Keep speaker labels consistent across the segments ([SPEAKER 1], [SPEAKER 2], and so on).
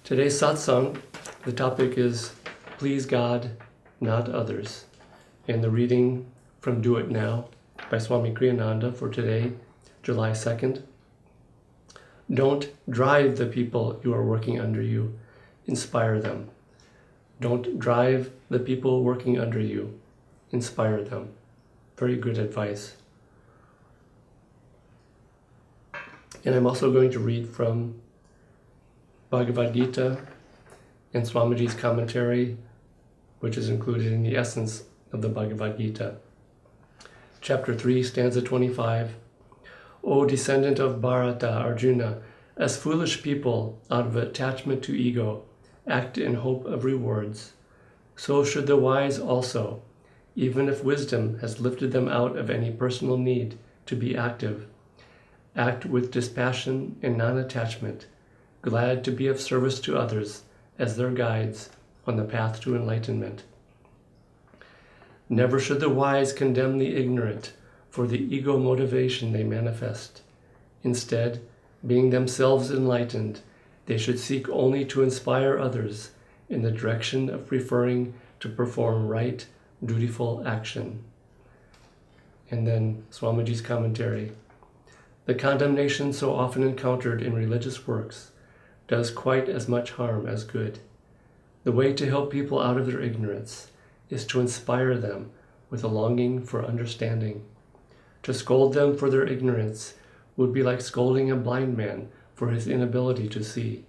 [SPEAKER 1] Today's satsang, the topic is Please God, Not Others, and the reading from Do It Now by Swami Kriyananda for today, July 2nd. Don't drive the people who are working under you, inspire them. Don't drive the people working under you, inspire them. Very good advice. And I'm also going to read from Bhagavad Gita and Swamiji's commentary, which is included in the essence of the Bhagavad Gita. Chapter 3, stanza 25. O descendant of Bharata, Arjuna, as foolish people, out of attachment to ego, act in hope of rewards, so should the wise also, even if wisdom has lifted them out of any personal need to be active, act with dispassion and non-attachment, glad to be of service to others as their guides on the path to enlightenment. Never should the wise condemn the ignorant for the ego motivation they manifest. Instead, being themselves enlightened, they should seek only to inspire others in the direction of preferring to perform right, dutiful action. And then Swamiji's commentary. The condemnation so often encountered in religious works does quite as much harm as good. The way to help people out of their ignorance is to inspire them with a longing for understanding. To scold them for their ignorance would be like scolding a blind man for his inability to see.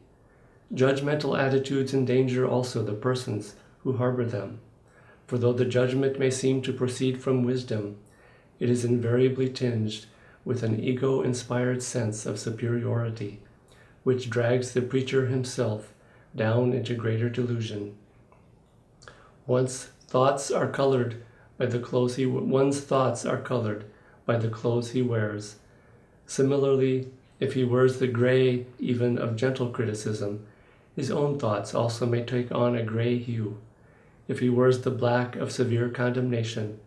[SPEAKER 1] Judgmental attitudes endanger also the persons who harbor them, for though the judgment may seem to proceed from wisdom, it is invariably tinged with an ego-inspired sense of superiority, which drags the preacher himself down into greater delusion. One's thoughts are colored by the clothes he wears. Similarly, if he wears the gray even of gentle criticism, his own thoughts also may take on a gray hue. If he wears the black of severe condemnation,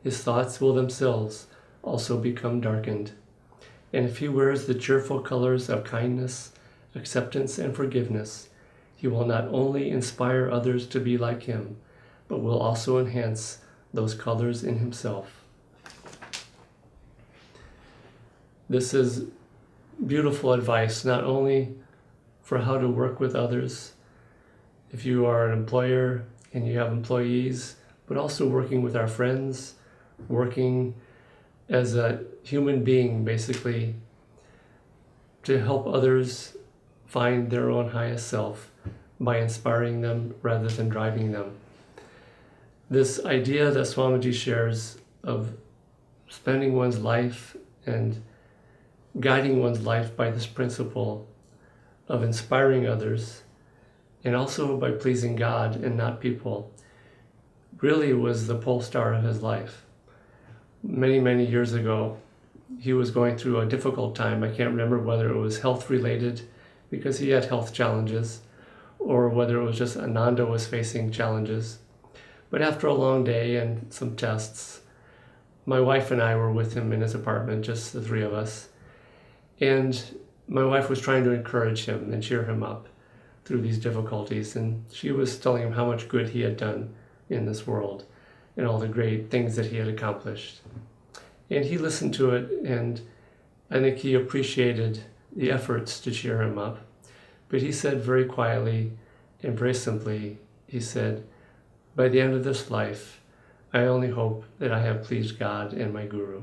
[SPEAKER 1] his thoughts will themselves also become darkened. And if he wears the cheerful colors of kindness, acceptance, and forgiveness, he will not only inspire others to be like him, but will also enhance those colors in himself. This is beautiful advice, not only for how to work with others, if you are an employer and you have employees, but also working with our friends, working as a human being, basically, to help others find their own highest self by inspiring them rather than driving them. This idea that Swamiji shares of spending one's life and guiding one's life by this principle of inspiring others and also by pleasing God and not people really was the pole star of his life. Many years ago, he was going through a difficult time. I can't remember whether it was health related because he had health challenges, or whether it was just Ananda was facing challenges. But after a long day and some tests, my wife and I were with him in his apartment, just the three of us. And my wife was trying to encourage him and cheer him up through these difficulties. And she was telling him how much good he had done in this world and all the great things that he had accomplished. And he listened to it, and I think he appreciated the efforts to cheer him up. But he said very quietly and very simply, he said, by the end of this life, I only hope that I have pleased God and my Guru.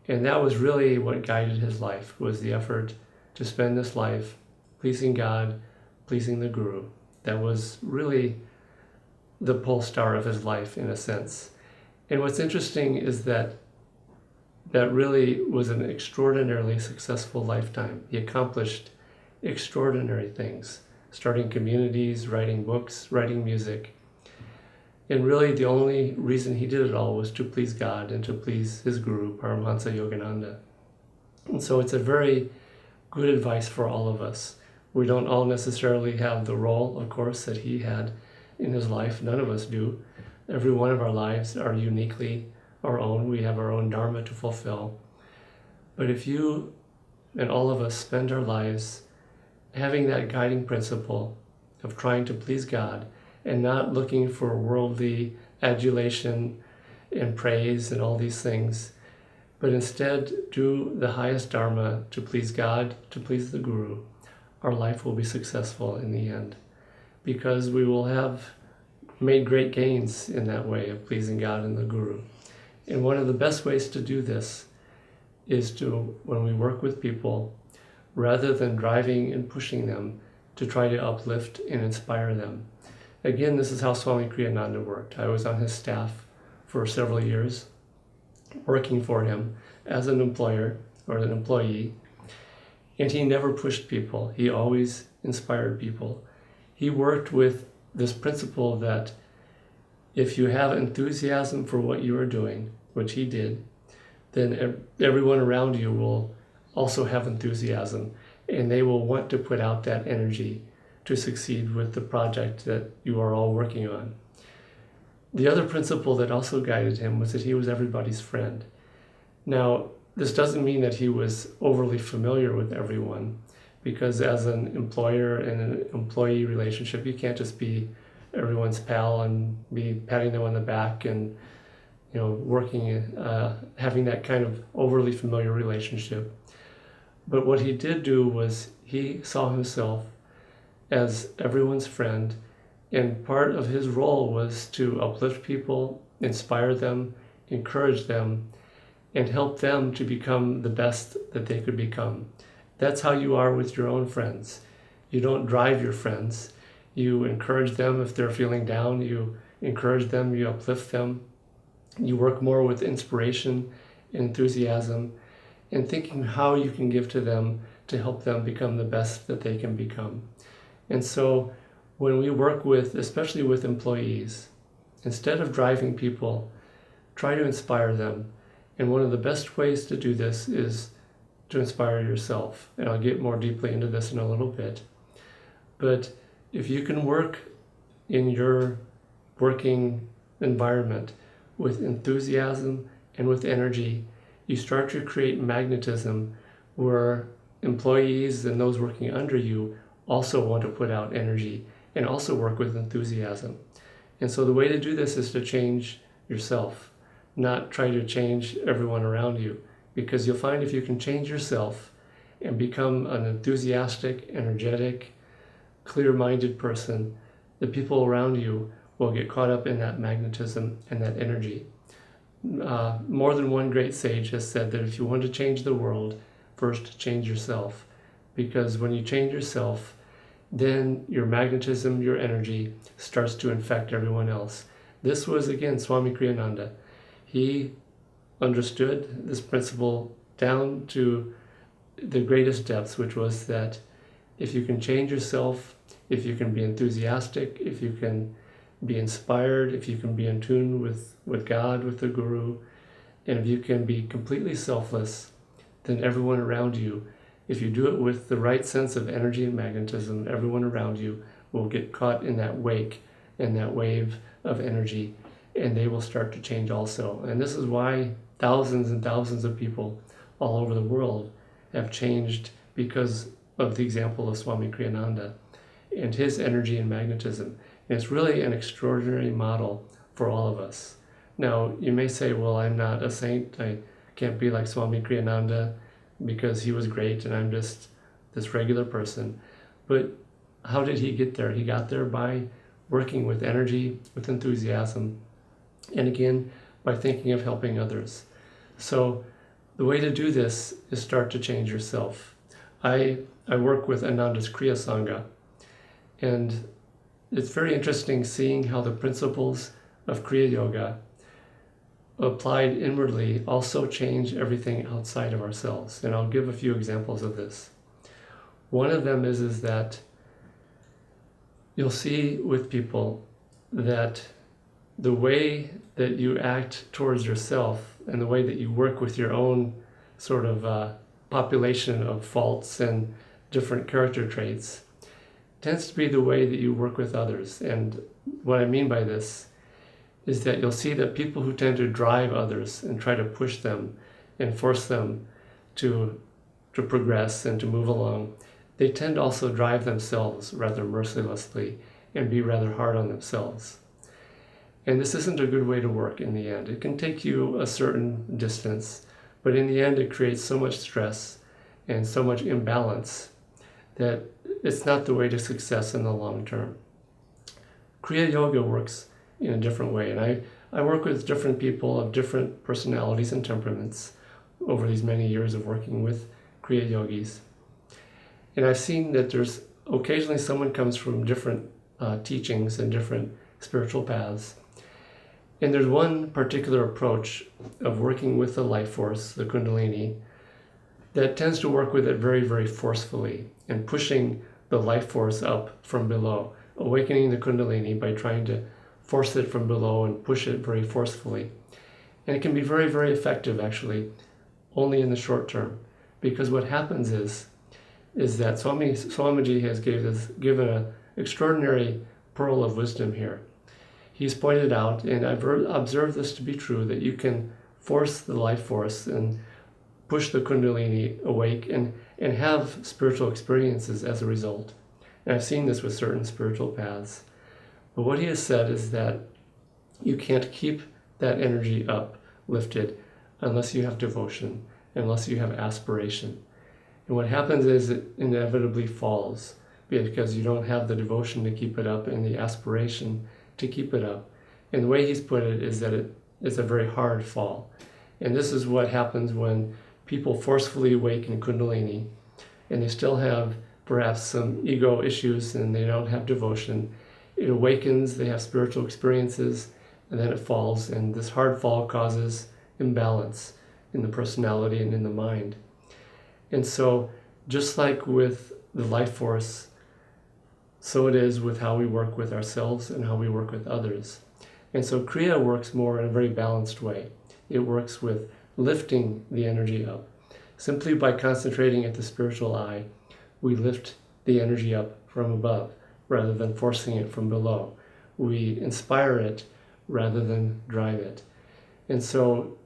[SPEAKER 1] And that was really what guided his life, was the effort to spend this life pleasing God, pleasing the Guru. That was really the pole star of his life, in a sense. And what's interesting is that really was an extraordinarily successful lifetime. He accomplished extraordinary things, starting communities, writing books, writing music. And really the only reason he did it all was to please God and to please his Guru, Paramahansa Yogananda. And so it's a very good advice for all of us. We don't all necessarily have the role, of course, that he had in his life. None of us do. Every one of our lives are uniquely our own. We have our own dharma to fulfill. But if you and all of us spend our lives having that guiding principle of trying to please God and not looking for worldly adulation and praise and all these things, but instead do the highest dharma to please God, to please the Guru, our life will be successful in the end, because we will have made great gains in that way of pleasing God and the Guru. And one of the best ways to do this is to, when we work with people, rather than driving and pushing them, to try to uplift and inspire them. Again, this is how Swami Kriyananda worked. I was on his staff for several years, working for him as an employer or an employee, and he never pushed people. He always inspired people. He worked with this principle that if you have enthusiasm for what you are doing, which he did, then everyone around you will also have enthusiasm, and they will want to put out that energy to succeed with the project that you are all working on. The other principle that also guided him was that he was everybody's friend. Now, this doesn't mean that he was overly familiar with everyone, because as an employer and an employee relationship, you can't just be everyone's pal and be patting them on the back and working, having that kind of overly familiar relationship. But what he did do was he saw himself as everyone's friend, and part of his role was to uplift people, inspire them, encourage them, and help them to become the best that they could become. That's how you are with your own friends. You don't drive your friends. You encourage them if they're feeling down. You encourage them, you uplift them. You work more with inspiration, enthusiasm, and thinking how you can give to them to help them become the best that they can become. And so when we work with, especially with employees, instead of driving people, try to inspire them. And one of the best ways to do this is to inspire yourself. And I'll get more deeply into this in a little bit. But if you can work in your working environment with enthusiasm and with energy, you start to create magnetism where employees and those working under you also want to put out energy and also work with enthusiasm. And so the way to do this is to change yourself, not try to change everyone around you, because you'll find if you can change yourself and become an enthusiastic, energetic, clear-minded person, the people around you will get caught up in that magnetism and that energy. More than one great sage has said that if you want to change the world, first change yourself. Because when you change yourself, then your magnetism, your energy starts to infect everyone else. This was, again, Swami Kriyananda. He understood this principle down to the greatest depths, which was that if you can change yourself, if you can be enthusiastic, if you can be inspired, if you can be in tune with God, with the Guru, and if you can be completely selfless, then everyone around you, if you do it with the right sense of energy and magnetism, everyone around you will get caught in that wake and that wave of energy, and they will start to change also. And this is why thousands and thousands of people all over the world have changed because of the example of Swami Kriyananda and his energy and magnetism. And it's really an extraordinary model for all of us. Now, you may say, well, I'm not a saint. I can't be like Swami Kriyananda because he was great and I'm just this regular person. But how did he get there? He got there by working with energy, with enthusiasm, and again, by thinking of helping others. So the way to do this is start to change yourself. I work with Ananda's Kriya Sangha, and it's very interesting seeing how the principles of Kriya Yoga applied inwardly also change everything outside of ourselves. And I'll give a few examples of this. One of them is that you'll see with people that the way that you act towards yourself and the way that you work with your own sort of population of faults and different character traits tends to be the way that you work with others. And what I mean by this is that you'll see that people who tend to drive others and try to push them and force them to progress and to move along, they tend to also drive themselves rather mercilessly and be rather hard on themselves. And this isn't a good way to work in the end. It can take you a certain distance, but in the end it creates so much stress and so much imbalance that it's not the way to success in the long term. Kriya Yoga works in a different way, and I work with different people of different personalities and temperaments over these many years of working with Kriya Yogis. And I've seen that there's occasionally someone comes from different teachings and different spiritual paths. And there's one particular approach of working with the life force, the Kundalini, that tends to work with it very, very forcefully and pushing the life force up from below, awakening the Kundalini by trying to force it from below and push it very forcefully. And it can be very, very effective, actually, only in the short term. Because what happens is that Swamiji has given an extraordinary pearl of wisdom here. He's pointed out, and I've observed this to be true, that you can force the life force and push the Kundalini awake and have spiritual experiences as a result. And I've seen this with certain spiritual paths. But what he has said is that you can't keep that energy uplifted unless you have devotion, unless you have aspiration. And what happens is it inevitably falls because you don't have the devotion to keep it up and the aspiration to keep it up. And the way he's put it is that it's a very hard fall. And this is what happens when people forcefully awaken Kundalini and they still have perhaps some ego issues and they don't have devotion. It awakens, they have spiritual experiences, and then it falls. And this hard fall causes imbalance in the personality and in the mind. And so, just like with the life force, so it is with how we work with ourselves and how we work with others. And so Kriya works more in a very balanced way. It works with lifting the energy up. Simply by concentrating at the spiritual eye, we lift the energy up from above rather than forcing it from below. We inspire it rather than drive it. And so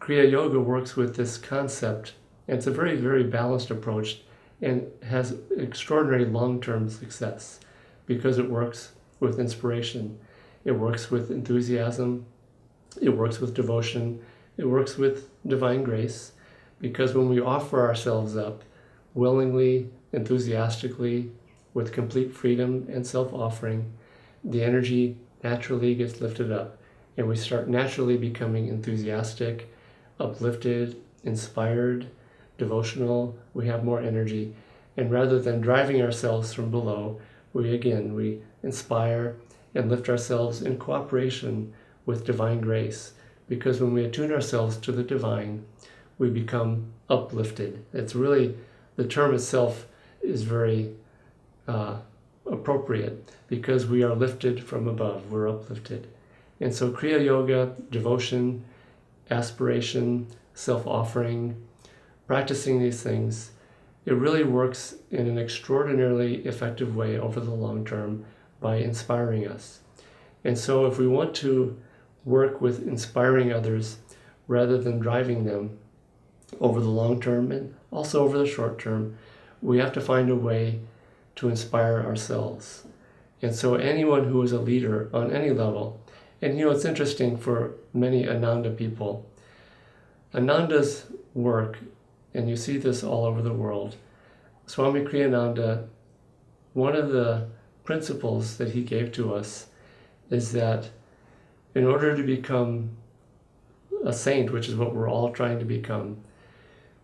[SPEAKER 1] Kriya Yoga works with this concept, and it's a very, very balanced approach and has extraordinary long-term success because it works with inspiration, it works with enthusiasm, it works with devotion, it works with divine grace, because when we offer ourselves up willingly, enthusiastically, with complete freedom and self-offering, the energy naturally gets lifted up, and we start naturally becoming enthusiastic, uplifted, inspired, devotional. We have more energy, and rather than driving ourselves from below, we inspire and lift ourselves in cooperation with divine grace, because when we attune ourselves to the divine, we become uplifted. It's really, the term itself is very appropriate, because we are lifted from above, we're uplifted. And so Kriya Yoga, devotion, aspiration, self-offering, practicing these things, it really works in an extraordinarily effective way over the long term by inspiring us. And so if we want to work with inspiring others rather than driving them over the long term and also over the short term, we have to find a way to inspire ourselves. And so anyone who is a leader on any level, and it's interesting for many Ananda people, Ananda's work, and you see this all over the world, Swami Kriyananda, one of the principles that he gave to us is that in order to become a saint, which is what we're all trying to become,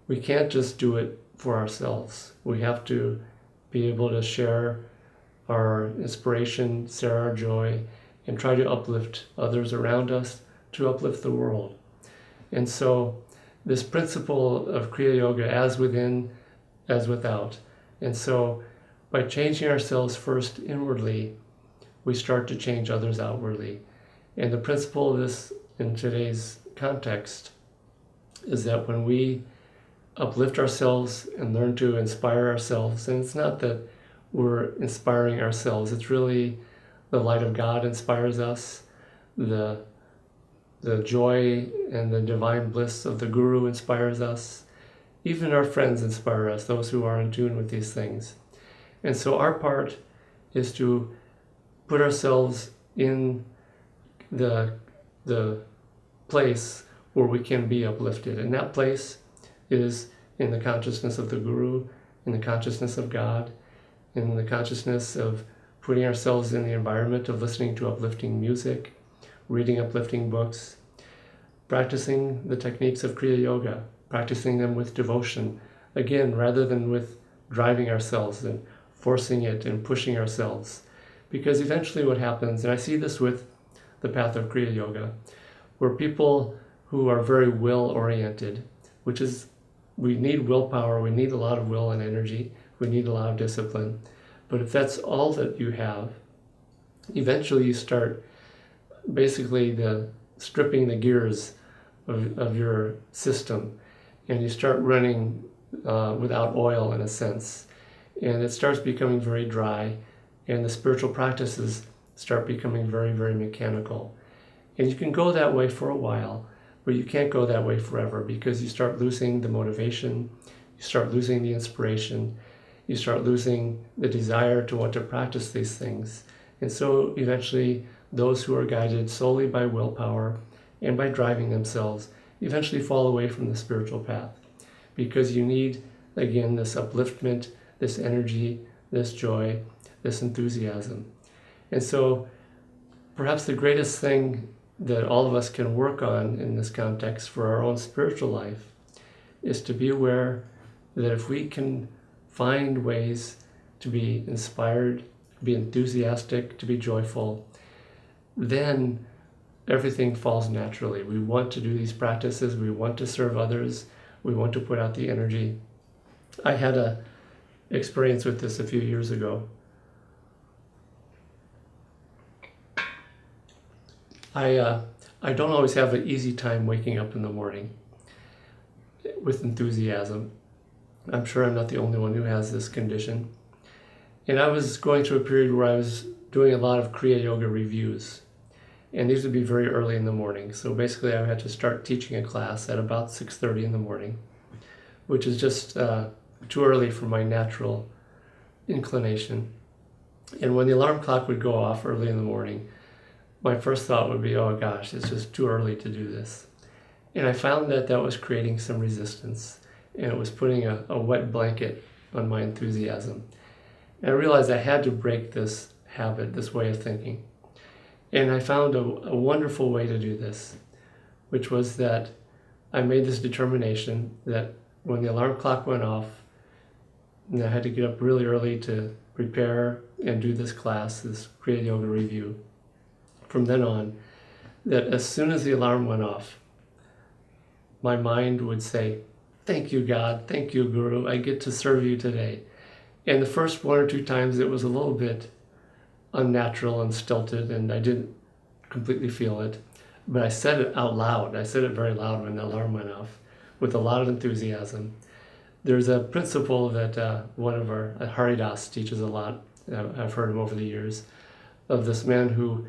[SPEAKER 1] we can't just do it for ourselves. We have to be able to share our inspiration, share our joy, and try to uplift others around us, to uplift the world. And so this principle of Kriya Yoga, as within, as without. And so by changing ourselves first inwardly, we start to change others outwardly. And the principle of this in today's context is that when we uplift ourselves and learn to inspire ourselves, and it's not that we're inspiring ourselves, it's really the light of God inspires us, the joy and the divine bliss of the Guru inspires us, even our friends inspire us, those who are in tune with these things. And so our part is to put ourselves in the place where we can be uplifted. And that place is in the consciousness of the Guru, in the consciousness of God, in the consciousness of putting ourselves in the environment of listening to uplifting music, reading uplifting books, practicing the techniques of Kriya Yoga, practicing them with devotion, again, rather than with driving ourselves and forcing it and pushing ourselves. Because eventually what happens, and I see this with the path of Kriya Yoga, where people who are very will-oriented, which is, we need willpower, we need a lot of will and energy, we need a lot of discipline. But if that's all that you have, eventually you start basically stripping the gears of your system, and you start running without oil in a sense. And it starts becoming very dry, and the spiritual practices start becoming very, very mechanical. And you can go that way for a while, but you can't go that way forever, because you start losing the motivation, you start losing the inspiration, you start losing the desire to want to practice these things. And so eventually those who are guided solely by willpower and by driving themselves eventually fall away from the spiritual path, because you need, again, this upliftment, this energy, this joy, this enthusiasm. And so perhaps the greatest thing that all of us can work on in this context for our own spiritual life is to be aware that if we can find ways to be inspired, to be enthusiastic, to be joyful, then everything falls naturally. We want to do these practices, we want to serve others, we want to put out the energy. I had a experience with this a few years ago. I don't always have an easy time waking up in the morning with enthusiasm. I'm sure I'm not the only one who has this condition. And I was going through a period where I was doing a lot of Kriya Yoga reviews. And these would be very early in the morning. So basically I had to start teaching a class at about 6:30 in the morning, which is just too early for my natural inclination. And when the alarm clock would go off early in the morning, my first thought would be, oh gosh, it's just too early to do this. And I found that that was creating some resistance, and it was putting a wet blanket on my enthusiasm. And I realized I had to break this habit, this way of thinking. And I found a wonderful way to do this, which was that I made this determination that when the alarm clock went off, and I had to get up really early to prepare and do this class, this Kriya Yoga review, from then on, that as soon as the alarm went off, my mind would say, thank you, God, thank you, Guru, I get to serve you today. And the first one or two times it was a little bit unnatural and stilted, and I didn't completely feel it, but I said it out loud. I said it very loud when the alarm went off, with a lot of enthusiasm. There's a principle that one of our Haridas teaches a lot. I've heard him over the years, of this man who,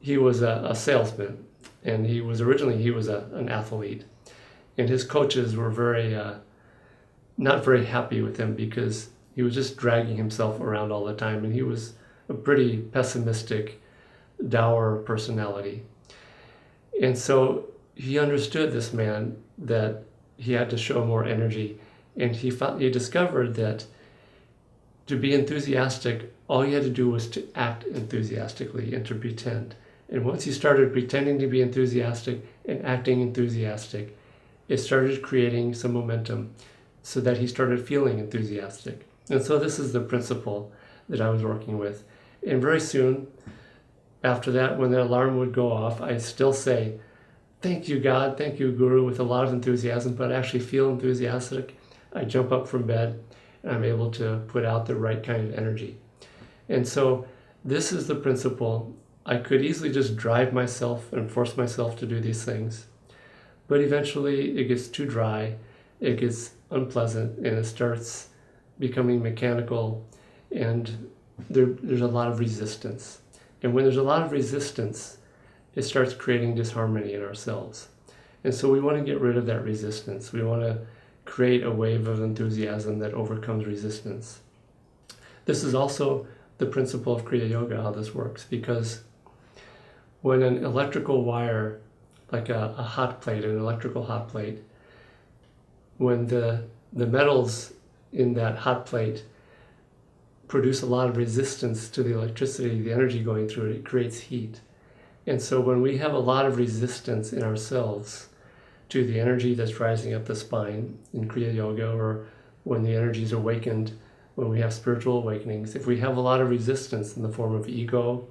[SPEAKER 1] he was a salesman, and he was an athlete, and his coaches were not very happy with him, because he was just dragging himself around all the time, and he was a pretty pessimistic, dour personality. And so he understood, this man, that he had to show more energy, and he discovered that to be enthusiastic, all he had to do was to act enthusiastically and to pretend. And once he started pretending to be enthusiastic and acting enthusiastic, it started creating some momentum so that he started feeling enthusiastic. And so this is the principle that I was working with. And very soon after that, when the alarm would go off, I still say, thank you, God, thank you, Guru, with a lot of enthusiasm, but I actually feel enthusiastic. I jump up from bed and I'm able to put out the right kind of energy. And so this is the principle. I could easily just drive myself and force myself to do these things, but eventually it gets too dry, it gets unpleasant, and it starts becoming mechanical, and there's a lot of resistance. And when there's a lot of resistance, it starts creating disharmony in ourselves. And so we want to get rid of that resistance. We want to create a wave of enthusiasm that overcomes resistance. This is also the principle of Kriya Yoga, how this works, because when an electrical wire, like a hot plate, an electrical hot plate, when the metals in that hot plate produce a lot of resistance to the electricity, the energy going through it, it creates heat. And so when we have a lot of resistance in ourselves to the energy that's rising up the spine in Kriya Yoga, or when the energy is awakened, when we have spiritual awakenings, if we have a lot of resistance in the form of ego,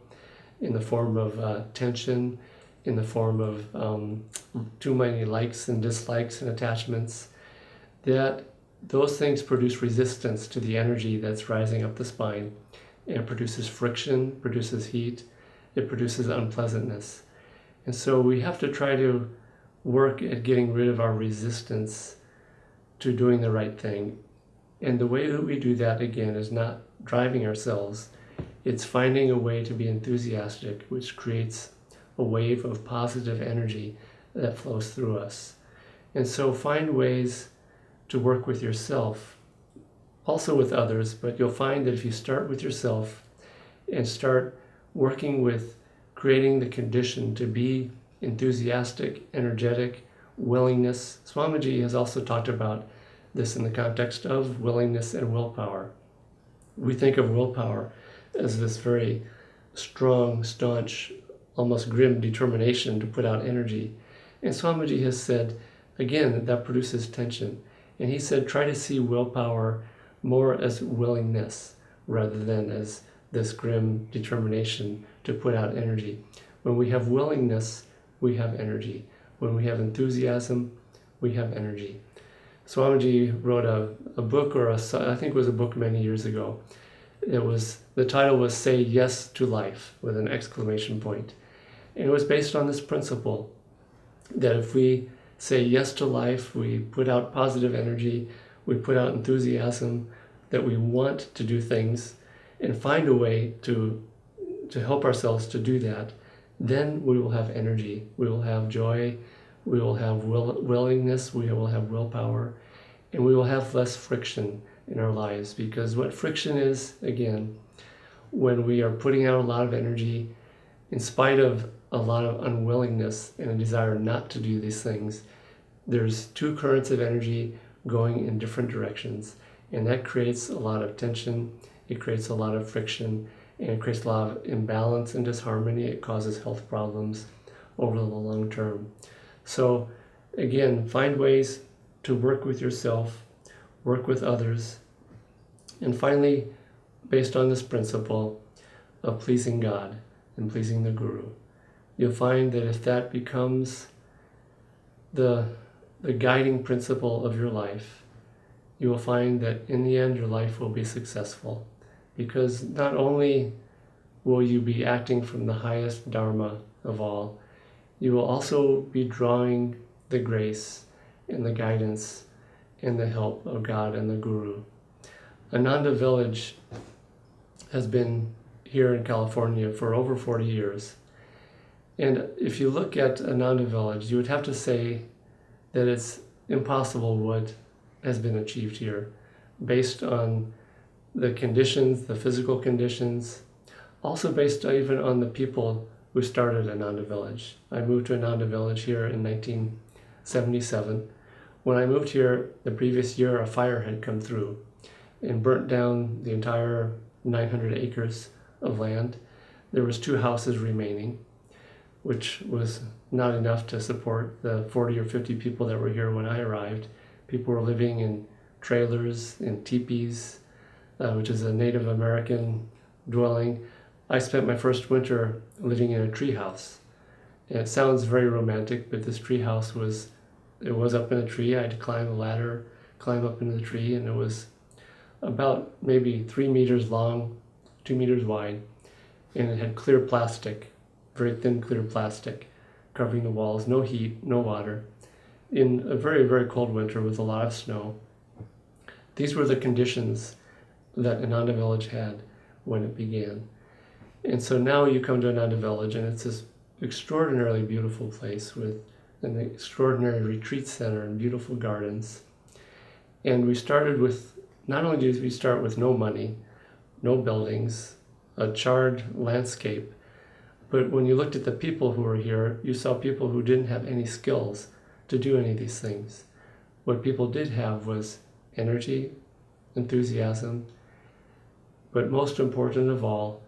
[SPEAKER 1] in the form of tension, in the form of too many likes and dislikes and attachments, that those things produce resistance to the energy that's rising up the spine, and it produces friction, produces heat, it produces unpleasantness. And so we have to try to work at getting rid of our resistance to doing the right thing. And the way that we do that, again, is not driving ourselves. It's finding a way to be enthusiastic, which creates a wave of positive energy that flows through us. And so find ways to work with yourself, also with others, but you'll find that if you start with yourself and start working with creating the condition to be enthusiastic, energetic, willingness. Swamiji has also talked about this in the context of willingness and willpower. We think of willpower as this very strong, staunch, almost grim determination to put out energy. And Swamiji has said, again, that produces tension. And he said, try to see willpower more as willingness rather than as this grim determination to put out energy. When we have willingness, we have energy. When we have enthusiasm, we have energy. Swamiji wrote a book, I think it was a book many years ago. The title was Say Yes to Life, with an exclamation point. And it was based on this principle that if we say yes to life, we put out positive energy, we put out enthusiasm, that we want to do things, and find a way to help ourselves to do that, then we will have energy, we will have joy, we will have willingness, we will have willpower, and we will have less friction in our lives. Because what friction is, again, when we are putting out a lot of energy in spite of a lot of unwillingness and a desire not to do these things, there's two currents of energy going in different directions, and that creates a lot of tension, it creates a lot of friction, and it creates a lot of imbalance and disharmony. It causes health problems over the long term. So again, find ways to work with yourself, work with others, and finally, based on this principle of pleasing God and pleasing the Guru, you'll find that if that becomes the guiding principle of your life, you will find that in the end your life will be successful, because not only will you be acting from the highest Dharma of all, you will also be drawing the grace and the guidance and the help of God and the Guru. Ananda Village has been here in California for over 40 years. And if you look at Ananda Village, you would have to say that it's impossible what has been achieved here, based on the conditions, the physical conditions, also based even on the people who started Ananda Village. I moved to Ananda Village here in 1977. When I moved here the previous year, a fire had come through and burnt down the entire 900 acres of land. There was 2 houses remaining, which was not enough to support the 40 or 50 people that were here when I arrived. People were living in trailers, in teepees, which is a Native American dwelling. I spent my first winter living in a tree house. And it sounds very romantic, but this tree house was up in a tree. I had to climb a ladder, climb up into the tree, and it was about maybe 3 meters long, 2 meters wide, and it had clear plastic, very thin clear plastic, covering the walls, no heat, no water, in a very, very cold winter with a lot of snow. These were the conditions that Ananda Village had when it began. And so now you come to Ananda Village, and it's this extraordinarily beautiful place with an extraordinary retreat center and beautiful gardens. And we started with, not only did we start with no money, no buildings, a charred landscape. But when you looked at the people who were here, you saw people who didn't have any skills to do any of these things. What people did have was energy, enthusiasm, but most important of all,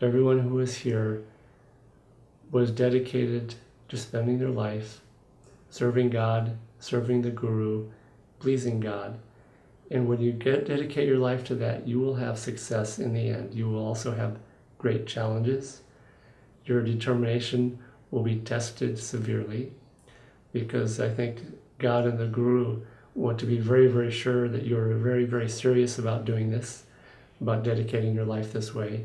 [SPEAKER 1] everyone who was here was dedicated to spending their life serving God, serving the Guru, pleasing God. And when you dedicate your life to that, you will have success in the end. You will also have great challenges. Your determination will be tested severely, because I think God and the Guru want to be very, very sure that you're very, very serious about doing this, about dedicating your life this way.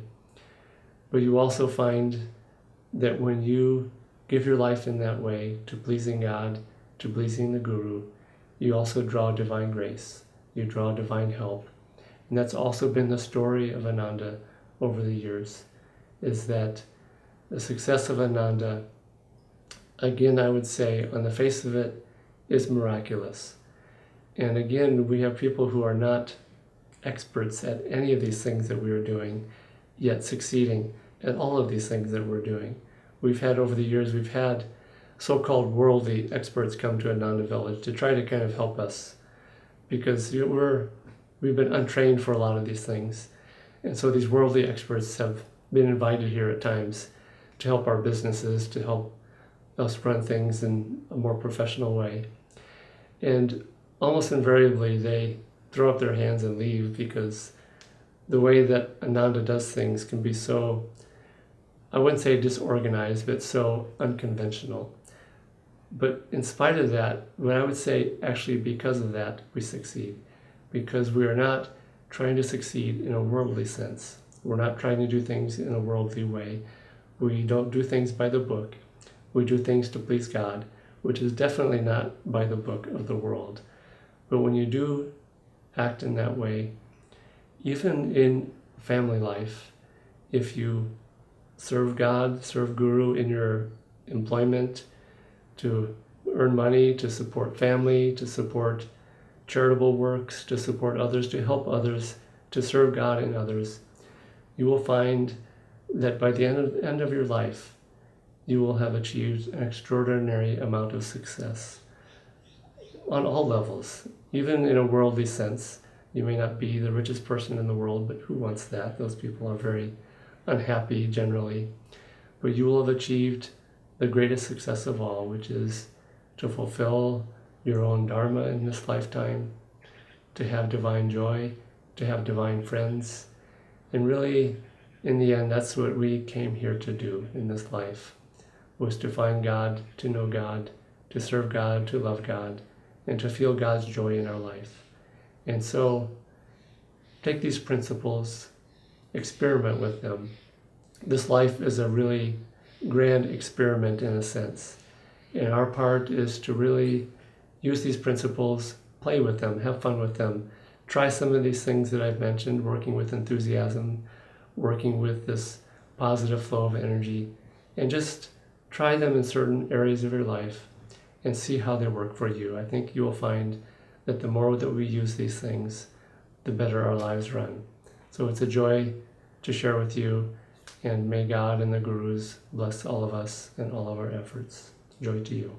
[SPEAKER 1] But you also find that when you give your life in that way to pleasing God, to pleasing the Guru, you also draw divine grace. You draw divine help. And that's also been the story of Ananda over the years, is that the success of Ananda, again, I would say, on the face of it, is miraculous. And again, we have people who are not experts at any of these things that we are doing, yet succeeding at all of these things that we're doing. We've had, over the years, we've had so-called worldly experts come to Ananda Village to try to kind of help us, because we've been untrained for a lot of these things. And so these worldly experts have been invited here at times to help our businesses, to help us run things in a more professional way. And almost invariably, they throw up their hands and leave, because the way that Ananda does things can be so, I wouldn't say disorganized, but so unconventional. But in spite of that, what I would say, actually because of that, we succeed. Because we are not trying to succeed in a worldly sense. We're not trying to do things in a worldly way. We don't do things by the book. We do things to please God, which is definitely not by the book of the world. But when you do act in that way, even in family life, if you serve God, serve Guru in your employment, to earn money, to support family, to support charitable works, to support others, to help others, to serve God and others, you will find that by the end of your life, you will have achieved an extraordinary amount of success on all levels. Even in a worldly sense, you may not be the richest person in the world, but who wants that? Those people are very unhappy generally. But you will have achieved the greatest success of all, which is to fulfill your own dharma in this lifetime, to have divine joy, to have divine friends. And really, in the end, that's what we came here to do in this life, was to find God, to know God, to serve God, to love God, and to feel God's joy in our life. And so, take these principles, experiment with them. This life is a really grand experiment in a sense. And our part is to really use these principles, play with them, have fun with them. Try some of these things that I've mentioned, working with enthusiasm, working with this positive flow of energy, and just try them in certain areas of your life and see how they work for you. I think you will find that the more that we use these things, the better our lives run. So it's a joy to share with you, and may God and the Gurus bless all of us and all of our efforts. Joy to you.